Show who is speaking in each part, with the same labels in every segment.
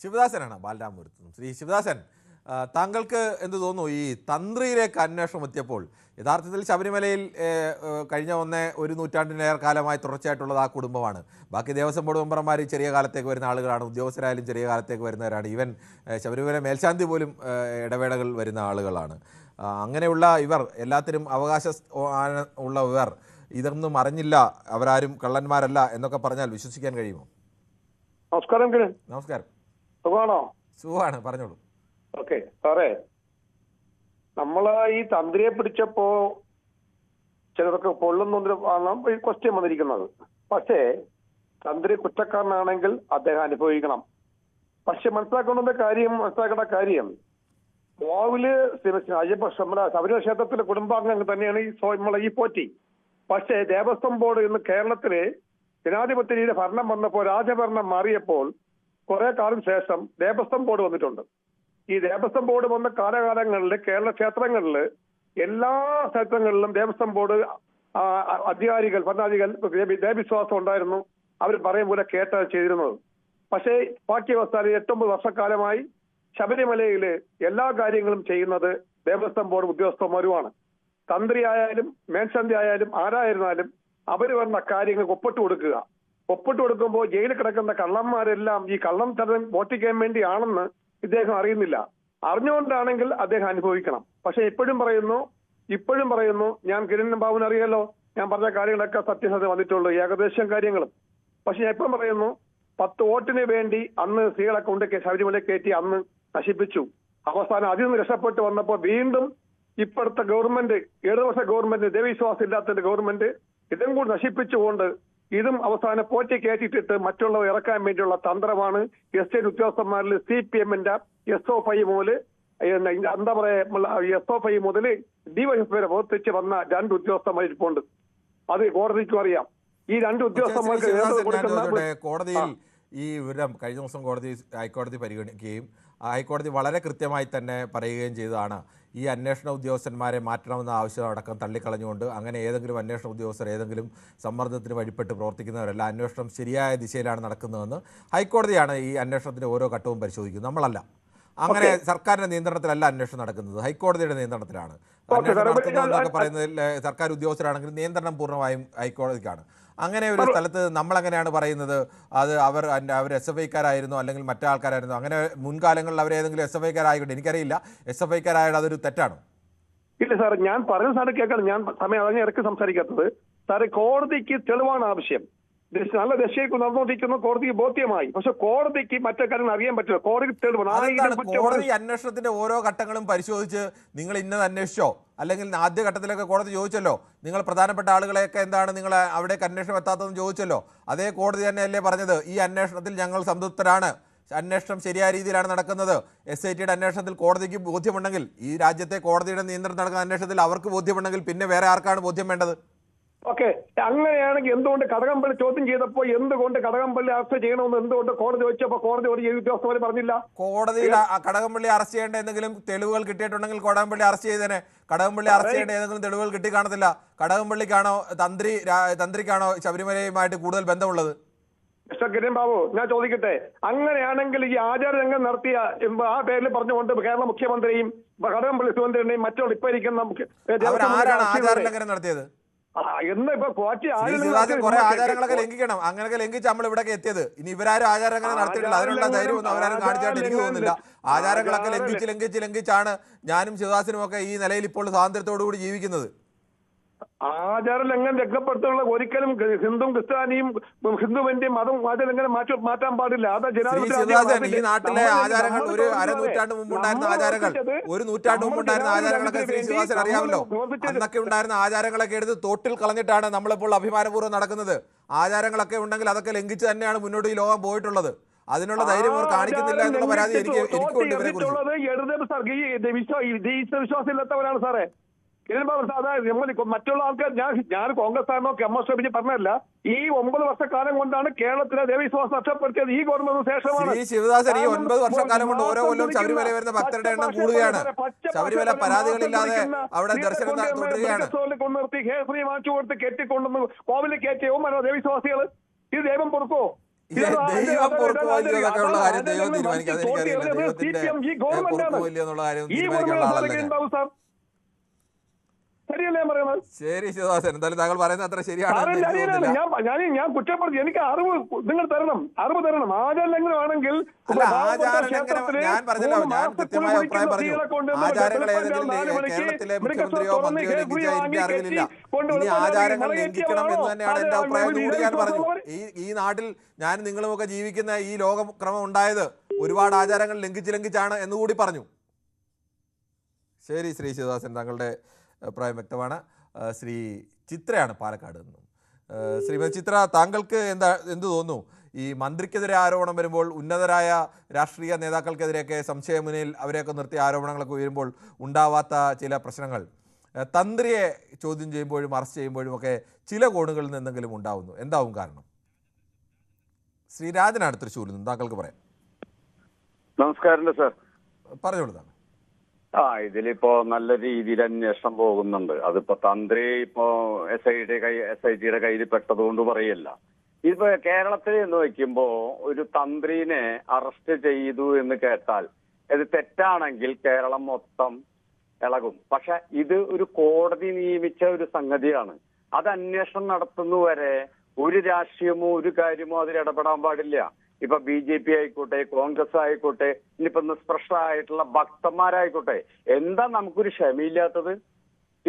Speaker 1: ശിവദാസനാണ് ബാലരാമപുരത്ത്. ശ്രീ ശിവദാസൻ, താങ്കൾക്ക് എന്ത് തോന്നുന്നു ഈ തന്ത്രിയിലേക്ക് അന്വേഷണം എത്തിയപ്പോൾ? യഥാർത്ഥത്തിൽ ശബരിമലയിൽ കഴിഞ്ഞ ഒരു നൂറ്റാണ്ടിലേറെ കാലമായി തുടർച്ചയായിട്ടുള്ളത് ആ കുടുംബമാണ്. ബാക്കി ദേവസ്വം ബോർഡ് മെമ്പർമാർ ചെറിയ കാലത്തേക്ക് വരുന്ന ആളുകളാണ്, ഉദ്യോഗസ്ഥരായാലും ചെറിയ കാലത്തേക്ക് വരുന്നവരാണ്, ഈവൻ ശബരിമല മേൽശാന്തി പോലും ഇടവേളകൾ വരുന്ന ആളുകളാണ്. അങ്ങനെയുള്ള ഇവർ, എല്ലാത്തിനും ഉള്ള ഇവർ ഇതൊന്നും അറിഞ്ഞില്ല, അവരാരും കള്ളന്മാരല്ല എന്നൊക്കെ പറഞ്ഞാൽ വിശ്വസിക്കാൻ കഴിയുമോ?
Speaker 2: നമസ്കാരം.
Speaker 1: നമസ്കാരം.
Speaker 2: സുഖമാണോ?
Speaker 1: സുഖമാണ്, പറഞ്ഞോളൂ.
Speaker 2: ഓക്കെ സാറേ, നമ്മള് ഈ തന്ത്രിയെ പിടിച്ചപ്പോ ചിലതൊക്കെ പൊള്ളുന്ന ക്വസ്റ്റ്യൻ വന്നിരിക്കുന്നത്. പക്ഷേ തന്ത്രി കുറ്റക്കാരനാണെങ്കിൽ അദ്ദേഹം അനുഭവിക്കണം. പക്ഷെ മനസ്സിലാക്കേണ്ട കാര്യം കോവില് ശബരിമല ക്ഷേത്രത്തിലെ കുടുംബാംഗങ്ങൾ തന്നെയാണ് ഈ പോറ്റി. പക്ഷേ ദേവസ്വം ബോർഡ് ഇന്ന് കേരളത്തില് ജനാധിപത്യ രീതിയിൽ ഭരണം വന്നപ്പോൾ, രാജഭരണം മാറിയപ്പോൾ കുറെ കാലം ശേഷം ദേവസ്വം ബോർഡ് വന്നിട്ടുണ്ട്. ഈ ദേവസ്വം ബോർഡ് വന്ന കാലകാലങ്ങളിൽ കേരള ക്ഷേത്രങ്ങളിൽ, എല്ലാ ക്ഷേത്രങ്ങളിലും ദേവസ്വം ബോർഡ് അധികാരികൾ, ഭരണാധികാരികൾ ദേവവിശ്വാസം ഉണ്ടായിരുന്നു. അവർ പറയും പോലെ കേട്ടാണ് ചെയ്തിരുന്നത്. പക്ഷേ ബാക്കി അവസ്ഥ 8-9 വർഷക്കാലമായി ശബരിമലയില് എല്ലാ കാര്യങ്ങളും ചെയ്യുന്നത് ദേവസ്വം ബോർഡ് ഉദ്യോഗസ്ഥന്മാരുമാണ്. തന്ത്രി ആയാലും മേൽശാന്തി ആയാലും ആരായിരുന്നാലും അവർ വന്ന കാര്യങ്ങൾക്ക് ഒപ്പിട്ട് കൊടുക്കുമ്പോൾ ജയിലിൽ കിടക്കുന്ന കള്ളന്മാരെല്ലാം ഈ കള്ളം തരം മോഷ്ടിക്കാൻ വേണ്ടിയാണെന്ന് ഇദ്ദേഹം അറിയുന്നില്ല. അറിഞ്ഞുകൊണ്ടാണെങ്കിൽ അദ്ദേഹം അനുഭവിക്കണം. പക്ഷെ ഇപ്പോഴും പറയുന്നു ഞാൻ കിരൺ ബാബുവിന് അറിയാലോ, ഞാൻ പറഞ്ഞ കാര്യങ്ങളൊക്കെ സത്യസന്ധത വന്നിട്ടുള്ളൂ, ഏകദേശം കാര്യങ്ങളും. പക്ഷെ ഞാൻ ഇപ്പം പറയുന്നു, 10 വോട്ടിന് വേണ്ടി അന്ന് സ്ത്രീകളെ കൊണ്ട് ശബരിമല കയറ്റി അന്ന് നശിപ്പിച്ചു. അവസാനം അതിൽ നിന്ന് രക്ഷപ്പെട്ട് വന്നപ്പോൾ വീണ്ടും ഇപ്പോഴത്തെ ഗവൺമെന്റ്, 7 വർഷ ഗവൺമെന്റ്, ദേവവിശ്വാസം ഇല്ലാത്ത ഗവൺമെന്റ് ഇതും കൂടി നശിപ്പിച്ചുകൊണ്ട് ഇതും അവസാനം പോറ്റി കയറ്റിട്ടിട്ട് മറ്റുള്ളവർ ഇറക്കാൻ വേണ്ടിയുള്ള തന്ത്രമാണ് എസ്റ്റേറ്റ് ഉദ്യോഗസ്ഥന്മാരിൽ CPM-ന്റെ SO5 മുതൽ SO5 മുതൽ DYFI വരെ പ്രവർത്തിച്ച് വന്ന 2 ഉദ്യോഗസ്ഥന്മാർ ഇരിപ്പുണ്ട്. അത് കോടതിക്കും അറിയാം. ഈ 2 ഉദ്യോഗസ്ഥന്മാർക്ക്
Speaker 1: കോടതിയിൽ ഈ വിവരം കഴിഞ്ഞ ദിവസം ഹൈക്കോടതി പരിഗണിക്കുകയും ഹൈക്കോടതി വളരെ കൃത്യമായി തന്നെ പറയുകയും ചെയ്തതാണ്, ഈ അന്വേഷണ ഉദ്യോഗസ്ഥന്മാരെ മാറ്റണമെന്ന ആവശ്യം അടക്കം തള്ളിക്കളഞ്ഞുകൊണ്ട് അങ്ങനെ ഏതെങ്കിലും അന്വേഷണ ഉദ്യോഗസ്ഥർ ഏതെങ്കിലും സമ്മർദ്ദത്തിന് വഴിപ്പെട്ട് പ്രവർത്തിക്കുന്നവരല്ല, അന്വേഷണം ശരിയായ ദിശയിലാണ് നടക്കുന്നതെന്ന് ഹൈക്കോടതിയാണ് ഈ അന്വേഷണത്തിൻ്റെ ഓരോ ഘട്ടവും പരിശോധിക്കുന്നത്, നമ്മളല്ല. അങ്ങനെ സർക്കാരിൻ്റെ നിയന്ത്രണത്തിലല്ല അന്വേഷണം നടക്കുന്നത്, ഹൈക്കോടതിയുടെ നിയന്ത്രണത്തിലാണ് അന്വേഷണം നടത്തുന്നതെന്നൊക്കെ പറയുന്നതിൽ സർക്കാർ ഉദ്യോഗസ്ഥരാണെങ്കിൽ നിയന്ത്രണം പൂർണ്ണമായും ഹൈക്കോടതിക്കാണ്. അങ്ങനെ ഒരു സ്ഥലത്ത് നമ്മളെങ്ങനെയാണ് പറയുന്നത് അത് അവർ SFIക്കാരായിരുന്നു അല്ലെങ്കിൽ മറ്റാൾക്കാരായിരുന്നു? അങ്ങനെ മുൻകാലങ്ങളിൽ അവരേതെങ്കിലും SFIക്കാരായിക്കൊണ്ട് എനിക്കറിയില്ല, SFIക്കാരായത് അതൊരു തെറ്റാണ്?
Speaker 2: ഇല്ല സാർ, ഞാൻ പറയുന്ന സാറ് കേൾക്കണം. ഞാൻ സമയം അതങ്ങനെ ഇറക്കി സംസാരിക്കാത്തത്. സാറ് കോടതിക്ക് തെളിവാണ് ആവശ്യം. നല്ല ദശയ്ക്ക് നടന്നുകൊണ്ടിരിക്കുന്ന കോടതിക്ക് ബോധ്യമായി. പക്ഷെ കോടതിക്ക് മറ്റേ കാര്യങ്ങൾ അറിയാൻ പറ്റില്ല. കോടതി തെളിവ്
Speaker 1: കോടതി അന്വേഷണത്തിന്റെ ഓരോ ഘട്ടങ്ങളും പരിശോധിച്ച് നിങ്ങൾ ഇന്നത് അന്വേഷിച്ചോ, അല്ലെങ്കിൽ ആദ്യ ഘട്ടത്തിലൊക്കെ കോടതി ചോദിച്ചല്ലോ നിങ്ങൾ പ്രധാനപ്പെട്ട ആളുകളെയൊക്കെ എന്താണ് നിങ്ങൾ അവിടേക്ക് അന്വേഷണം എത്താത്തതെന്ന് ചോദിച്ചല്ലോ. അതേ കോടതി തന്നെയല്ലേ പറഞ്ഞത് ഈ അന്വേഷണത്തിൽ ഞങ്ങൾ സംതൃപ്തരാണ്, അന്വേഷണം ശരിയായ രീതിയിലാണ് നടക്കുന്നത്. SITയുടെ അന്വേഷണത്തിൽ കോടതിക്ക് ബോധ്യമുണ്ടെങ്കിൽ, ഈ രാജ്യത്തെ കോടതിയുടെ നിയന്ത്രണം നടക്കുന്ന അന്വേഷണത്തിൽ അവർക്ക് ബോധ്യമുണ്ടെങ്കിൽ പിന്നെ വേറെ ആർക്കാണ് ബോധ്യം വേണ്ടത്?
Speaker 2: ഓക്കെ, അങ്ങനെയാണെങ്കിൽ എന്തുകൊണ്ട് കടകംപള്ളി ചോദ്യം ചെയ്തപ്പോൾ എന്തുകൊണ്ട് കടകംപള്ളി അറസ്റ്റ് ചെയ്യണമെന്ന് എന്തുകൊണ്ട് കോടതി ചോദിച്ചപ്പോൾ കോടതി ഒരു ഉദ്യോഗസ്ഥർ പറഞ്ഞില്ല?
Speaker 1: കോടതിയിൽ കടകംപള്ളി അറസ്റ്റ് ചെയ്യേണ്ട എന്തെങ്കിലും തെളിവുകൾ കിട്ടിയിട്ടുണ്ടെങ്കിൽ കടകംപള്ളി അറസ്റ്റ് ചെയ്തേനെ. കടകംപള്ളി അറസ്റ്റ് ചെയ്യേണ്ട ഏതെങ്കിലും തെളിവുകൾ കിട്ടി കാണത്തില്ല. കടകംപള്ളിക്കാണോ തന്ത്രിക്കാണോ ശബരിമലയുമായിട്ട് കൂടുതൽ ബന്ധമുള്ളത്?
Speaker 2: മിസ്റ്റർ കിരൺ ബാബു, ഞാൻ ചോദിക്കട്ടെ, അങ്ങനെയാണെങ്കിൽ ഈ ആചാരരംഗം നടത്തിയ ആ പേരിൽ പറഞ്ഞുകൊണ്ട് കേരള മുഖ്യമന്ത്രിയും കടകംപള്ളി സുരേന്ദ്രനെയും മറ്റുള്ള ഇപ്പൊ ഇരിക്കുന്ന
Speaker 1: ആരാണ് ആചാരലംഘനം നടത്തിയത്? കുറെ ആചാരങ്ങളൊക്കെ ലംഘിക്കണം. അങ്ങനെയൊക്കെ ലംഘിച്ച് നമ്മൾ ഇവിടെയൊക്കെ എത്തിയത്. ഇനി ഇവരാരും ആചാരങ്ങൾ നടത്തിയിട്ടില്ല, അതിനുള്ള ധൈര്യമൊന്നും അവരാരും കാണിച്ചായിട്ട് എനിക്ക് തോന്നുന്നില്ല. ആചാരങ്ങളൊക്കെ ലംഘിച്ചാണ് ഞാനും ശിവദാസനും ഒക്കെ ഈ നിലയിൽ ഇപ്പോൾ സ്വാതന്ത്ര്യത്തോടു കൂടി ജീവിക്കുന്നത്.
Speaker 2: ആചാരലംഘനം രക്ഷപ്പെടുത്തുള്ള ഒരിക്കലും ഹിന്ദുവും ക്രിസ്ത്യാനിയും ഹിന്ദുവിന്റെയും മതം ആചാരലംഘനം മാറ്റാൻ പാടില്ല.
Speaker 1: ഈ നാട്ടിലെ ആചാരങ്ങൾ ഒരു അരനൂറ്റാണ്ട് മുമ്പുണ്ടായിരുന്ന ആചാരങ്ങൾ, ഒരു നൂറ്റാണ്ട് മുമ്പുണ്ടായിരുന്ന ആചാരങ്ങളൊക്കെ ശ്രീ ശിവദാസൻ അറിയാമല്ലോ. അന്നൊക്കെ ഉണ്ടായിരുന്ന ആചാരങ്ങളൊക്കെ എടുത്ത് തോട്ടിൽ കളഞ്ഞിട്ടാണ് നമ്മളിപ്പോൾ അഭിമാനപൂർവ്വം നടക്കുന്നത്. ആചാരങ്ങളൊക്കെ ഉണ്ടെങ്കിൽ അതൊക്കെ ലംഘിച്ച് തന്നെയാണ് മുന്നോട്ട് ഈ ലോകം പോയിട്ടുള്ളത്. അതിനുള്ള ധൈര്യം അവർ കാണിക്കുന്നില്ല എന്നുള്ള പരാതി എനിക്കുണ്ട് ഇവരെ കുറിച്ച്.
Speaker 2: വിശ്വാസമില്ലാത്തവരാണ് സാറേ. മറ്റുള്ള ആൾക്കാർ ഞാൻ കോൺഗ്രസ്സാരനോ MS പറഞ്ഞല്ല. ഈ 9 വർഷക്കാലം കൊണ്ടാണ് കേരളത്തിലെ ദേവവിശ്വാസം നഷ്ടപ്പെടുത്തിയത് ഈ ഗവൺമെന്റിന് ശേഷമാണ്.
Speaker 1: ഈ ശിവദാസൻ ഈ 9 വർഷക്കാലം കൊണ്ട് ഓരോ കൊല്ലവും ശബരിമല വരുന്ന ഭക്തരുടെ എണ്ണം കൂടുകയാണ്. ശബരിമല പരാതികളില്ലാതെ അവിടെ ദർശനം തുടരുകയാണ്.
Speaker 2: കൊണ്ടുനിർത്തി ഹേ ശ്രീ വാങ്ങിച്ചു കൊടുത്ത് കെട്ടിക്കൊണ്ടുവന്ന് കോവിലിൽ കയറ്റിയവും ദേവവിശ്വാസികൾ. ഇത് ദൈവം പൊറുക്കോ?
Speaker 1: ദൈവം പൊറുക്കുമോ ഇല്ലയോ എന്നൊക്കെ ഉള്ള കാര്യം ദൈവം തീരുമാനിക്കും. അതെനിക്കറിയില്ല. ദൈവത്തിന്റെ പൊറുക്കുമോ ഇല്ലയോ എന്നുള്ള കാര്യം തീരുമാനിക്കാനുള്ള ആളല്ല ഞാൻ.
Speaker 2: ശരിയല്ലേ പറയുന്നത്?
Speaker 1: ശരി ശിവദാസൻ, എന്തായാലും താങ്കൾ പറയുന്നത് അത്ര ശരിയാണ്.
Speaker 2: ഞാൻ കുറ്റപ്പെടുത്തി. എനിക്ക് അറിവ് നിങ്ങൾ തരണം, അറിവ് തരണം. ആചാരലംഘനമാണെങ്കിൽ
Speaker 1: അല്ല, ആചാരലംഘനം ഞാൻ പറഞ്ഞല്ലോ, ഞാൻ കൃത്യമായ അഭിപ്രായം പറഞ്ഞു. ആചാരങ്ങൾ ഏതെങ്കിലും കേരളത്തിലെ മുഖ്യമന്ത്രിയോ മന്ത്രിയോ ലംഘിച്ച എനിക്ക് അറിവില്ല. ഇനി ആചാരങ്ങൾ ലംഘിക്കണം എന്ന് തന്നെയാണ് എന്റെ അഭിപ്രായം കൂടി ഞാൻ പറഞ്ഞു. ഈ നാട്ടിൽ ഞാൻ നിങ്ങളുമൊക്കെ ജീവിക്കുന്ന ഈ ലോകക്രമം ഉണ്ടായത് ഒരുപാട് ആചാരങ്ങൾ ലംഘിച്ചാണ് എന്നുകൂടി പറഞ്ഞു. ശരി ശ്രീ ശിവദാസൻ, താങ്കളുടെ അഭിപ്രായം വ്യക്തമാണ്. ശ്രീ ചിത്രയാണ് പാലക്കാട് നിന്നും. ശ്രീമതി ചിത്ര, താങ്കൾക്ക് എന്ത് തോന്നുന്നു? ഈ മന്ത്രിക്കെതിരെ ആരോപണം വരുമ്പോൾ, ഉന്നതരായ രാഷ്ട്രീയ നേതാക്കൾക്കെതിരെയൊക്കെ സംശയമുന്നിൽ അവരെയൊക്കെ നിർത്തിയ ആരോപണങ്ങളൊക്കെ ഉയരുമ്പോൾ ഉണ്ടാവാത്ത ചില പ്രശ്നങ്ങൾ തന്ത്രിയെ ചോദ്യം ചെയ്യുമ്പോഴും അറസ്റ്റ് ചെയ്യുമ്പോഴും ഒക്കെ ചില കോണുകളിൽ നിന്നെങ്കിലും ഉണ്ടാവുന്നു. എന്താവും കാരണം? ശ്രീരാജനാണ് തൃശ്ശൂരിൽ നിന്ന്, താങ്കൾക്ക് പറയാം.
Speaker 3: നമസ്കാരം സാർ.
Speaker 1: പറഞ്ഞോളൂ താങ്കൾ.
Speaker 3: ഇതിലിപ്പോ നല്ല രീതിയിൽ അന്വേഷണം പോകുന്നുണ്ട്. അതിപ്പോ തന്ത്രി ഇപ്പോ SITയുടെ കയ്യിൽ പെട്ടതുകൊണ്ട് പറയല്ല. ഇപ്പൊ കേരളത്തിൽ എന്ന് വയ്ക്കുമ്പോ ഒരു തന്ത്രിനെ അറസ്റ്റ് ചെയ്തു എന്ന് കേട്ടാൽ ഇത് തെറ്റാണെങ്കിൽ കേരളം മൊത്തം ഇളകും. പക്ഷെ ഇത് ഒരു കോടതി നിയമിച്ച ഒരു സംഗതിയാണ്. അത് അന്വേഷണം നടത്തുന്നവരെ ഒരു രാഷ്ട്രീയമോ ഒരു കാര്യമോ അതിൽ ഇടപെടാൻ പാടില്ല. ഇപ്പൊ BJP ആയിക്കോട്ടെ, കോൺഗ്രസ് ആയിക്കോട്ടെ, ഇനിയിപ്പോ നിഷ്പക്ഷമായിട്ടുള്ള ഭക്തന്മാരായിക്കോട്ടെ, എന്താ നമുക്കൊരു ക്ഷമയില്ലാത്തത്?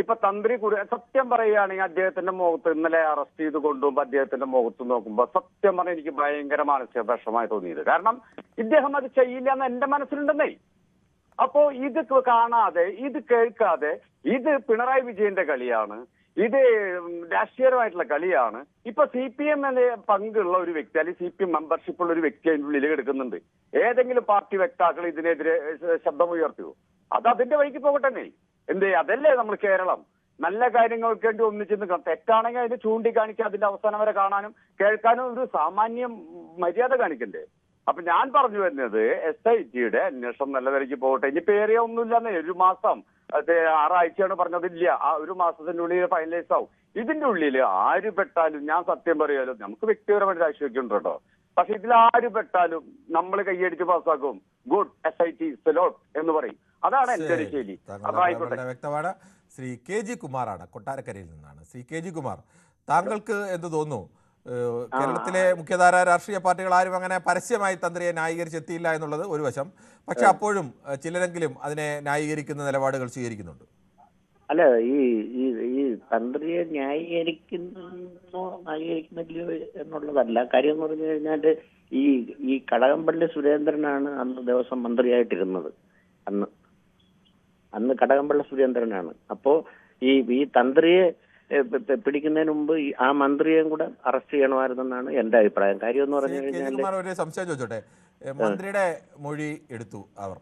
Speaker 3: ഇപ്പൊ തന്ത്രി സത്യം പറയുകയാണെങ്കിൽ അദ്ദേഹത്തിന്റെ മുഖത്ത് ഇന്നലെ അറസ്റ്റ് ചെയ്ത് കൊണ്ടുപോകുമ്പോ അദ്ദേഹത്തിന്റെ മുഖത്ത് നോക്കുമ്പോ സത്യം പറഞ്ഞാൽ എനിക്ക് ഭയങ്കര മാനസിക വിഷമമായി തോന്നിയത്. കാരണം ഇദ്ദേഹം അത് ചെയ്യില്ല എന്ന് എന്റെ മനസ്സിലുണ്ടെന്നേ. അപ്പോ ഇത് കാണാതെ, ഇത് കേൾക്കാതെ, ഇത് പിണറായി വിജയന്റെ കളിയാണ്, ഇത് രാഷ്ട്രീയപരമായിട്ടുള്ള കളിയാണ്. ഇപ്പൊ CPM പങ്കുള്ള ഒരു വ്യക്തി, അല്ലെങ്കിൽ CPM മെമ്പർഷിപ്പ് ഉള്ള ഒരു വ്യക്തി അതിന്റെ ഉള്ളിൽ കിടക്കുന്നുണ്ട്. ഏതെങ്കിലും പാർട്ടി വക്താക്കൾ ഇതിനെതിരെ ശബ്ദമുയർത്തിയോ? അത് അതിന്റെ വഴിക്ക് പോകട്ടെ. അതല്ലേ നമ്മൾ കേരളം. നല്ല കാര്യങ്ങൾക്ക് വേണ്ടി ഒന്നിച്ച് നിൽക്കണം. തെറ്റാണെങ്കിൽ അതിന് ചൂണ്ടിക്കാണിക്കുക, അതിന്റെ അവസാനം വരെ കാണാനും കേൾക്കാനും ഒരു സാമാന്യ മര്യാദ കാണിക്കണ്ടേ? അപ്പൊ ഞാൻ പറഞ്ഞു വരുന്നത് SITയുടെ അന്വേഷണം നല്ല നിലയ്ക്ക് പോകട്ടെ. ഇനി പേരിയ ഒന്നുമില്ലെന്നേ. ഒരു മാസം 6 ആഴ്ചയാണ് പറഞ്ഞതില്ല. ആ ഒരു മാസത്തിന്റെ ഉള്ളിൽ ഫൈനലൈസ് ആവും. ഇതിന്റെ ഉള്ളിൽ ആര് പെട്ടാലും, ഞാൻ സത്യം പറയാലോ, നമുക്ക് വ്യക്തിപരമായിട്ട് രാഷ്ട്രീയമൊക്കെ കേട്ടോ, പക്ഷെ ഇതിൽ ആര് പെട്ടാലും നമ്മൾ കൈയടിച്ച് പാസ്സാക്കും. ഗുഡ് SIT സലോട്ട് എന്ന് പറയും. അതാണ് എന്റെ ഒരു ശൈലി. അപ്പൊ ആയിക്കോട്ടെ.
Speaker 1: വ്യക്തമാണ്. ശ്രീ KG കുമാറാണ്, കൊട്ടാരക്കരയിൽ നിന്നാണ്. ശ്രീ KG കുമാർ, താങ്കൾക്ക് എന്ത് തോന്നുന്നു? കേരളത്തിലെ മുഖ്യധാര രാഷ്ട്രീയ പാർട്ടികൾ ആരും അങ്ങനെ പരസ്യമായി തന്ത്രിയെ ന്യായീകരിച്ചെത്തിയില്ല എന്നുള്ളത് ഒരു വശം. പക്ഷെ അപ്പോഴും ചിലരെങ്കിലും അതിനെ ന്യായീകരിക്കുന്ന നിലപാടുകൾ സ്വീകരിക്കുന്നുണ്ട്.
Speaker 4: അല്ല, ഈ തന്ത്രിയെ ന്യായീകരിക്കുന്നില്ലയോ എന്നുള്ളതല്ല കാര്യം. എന്ന് പറഞ്ഞു കഴിഞ്ഞാൽ ഈ കടകംപള്ളി സുരേന്ദ്രനാണ് അന്ന് ദിവസം മന്ത്രിയായിട്ടിരുന്നത്. അന്ന് കടകംപള്ളി സുരേന്ദ്രനാണ്. അപ്പോ ഈ തന്ത്രിയെ പിടിക്കുന്നതിന് മുമ്പ് ആ മന്ത്രിയെയും കൂടെ അറസ്റ്റ് ചെയ്യണമായിരുന്നെന്നാണ് എന്റെ അഭിപ്രായം. കാര്യം എന്ന് പറഞ്ഞു കഴിഞ്ഞാൽ
Speaker 1: ഒരു സംശയം ചോദിച്ചോട്ടെ. മന്ത്രിയുടെ മൊഴി എടുത്തു അവർ.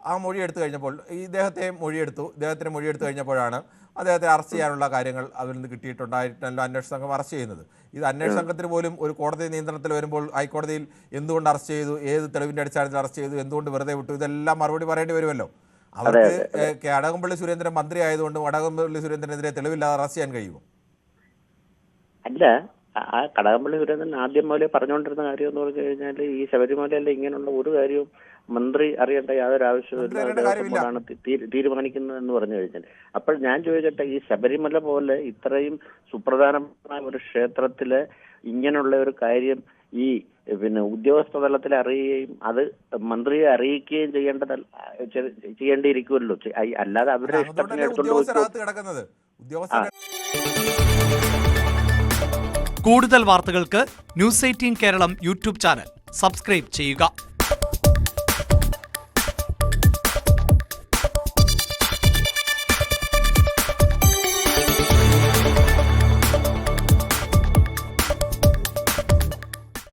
Speaker 1: ആ മൊഴി എടുത്തു കഴിഞ്ഞപ്പോൾ ഇദ്ദേഹത്തെ മൊഴിയെടുത്തു. ഇദ്ദേഹത്തിന് മൊഴിയെടുത്തു കഴിഞ്ഞപ്പോഴാണ് അദ്ദേഹത്തെ അറസ്റ്റ് ചെയ്യാനുള്ള കാര്യങ്ങൾ അതിൽ നിന്ന് കിട്ടിയിട്ടുണ്ടായിട്ടല്ലോ അന്വേഷണ സംഘം അറസ്റ്റ് ചെയ്യുന്നത്. ഇത് അന്വേഷണ സംഘത്തിന് പോലും ഒരു കോടതി നിയന്ത്രണത്തിൽ വരുമ്പോൾ ഹൈക്കോടതിയിൽ എന്തുകൊണ്ട് അറസ്റ്റ് ചെയ്തു, ഏത് തെളിവിന്റെ അടിസ്ഥാനത്തിൽ അറസ്റ്റ് ചെയ്തു, എന്തുകൊണ്ട് വെറുതെ വിട്ടു, ഇതെല്ലാം മറുപടി പറയേണ്ടി വരുമല്ലോ. അവർക്ക് കടകംപള്ളി സുരേന്ദ്രൻ മന്ത്രി ആയതുകൊണ്ട് കടകംപള്ളി സുരേന്ദ്രനെതിരെ തെളിവില്ലാതെ അറസ്റ്റ് ചെയ്യാൻ കഴിയുമോ?
Speaker 4: അല്ല, ആ കടകംപള്ളി സുരേന്ദ്രൻ ആദ്യം മുതലേ പറഞ്ഞുകൊണ്ടിരുന്ന കാര്യം എന്ന് പറഞ്ഞു കഴിഞ്ഞാൽ ഈ ശബരിമലയിലെ ഇങ്ങനെയുള്ള ഒരു കാര്യവും മന്ത്രി അറിയേണ്ട യാതൊരു ആവശ്യമില്ല, തീരുമാനിക്കുന്നത് എന്ന് പറഞ്ഞു കഴിഞ്ഞാൽ. അപ്പോൾ ഞാൻ ചോദിക്കട്ടെ, ഈ ശബരിമല പോലെ ഇത്രയും സുപ്രധാനമായ ഒരു ക്ഷേത്രത്തില് ഇങ്ങനെയുള്ള ഒരു കാര്യം ഈ ഉദ്യോഗസ്ഥ തലത്തിൽ അറിയുകയും അത് മന്ത്രിയെ അറിയിക്കുകയും ചെയ്യേണ്ടിയിരിക്കുമല്ലോ. അല്ലാതെ അവരുടെ ഇഷ്ടത്തിന്
Speaker 5: കൂടുതൽ വാർത്തകൾക്ക് News 18 Keralam YouTube channel subscribe ചെയ്യുക.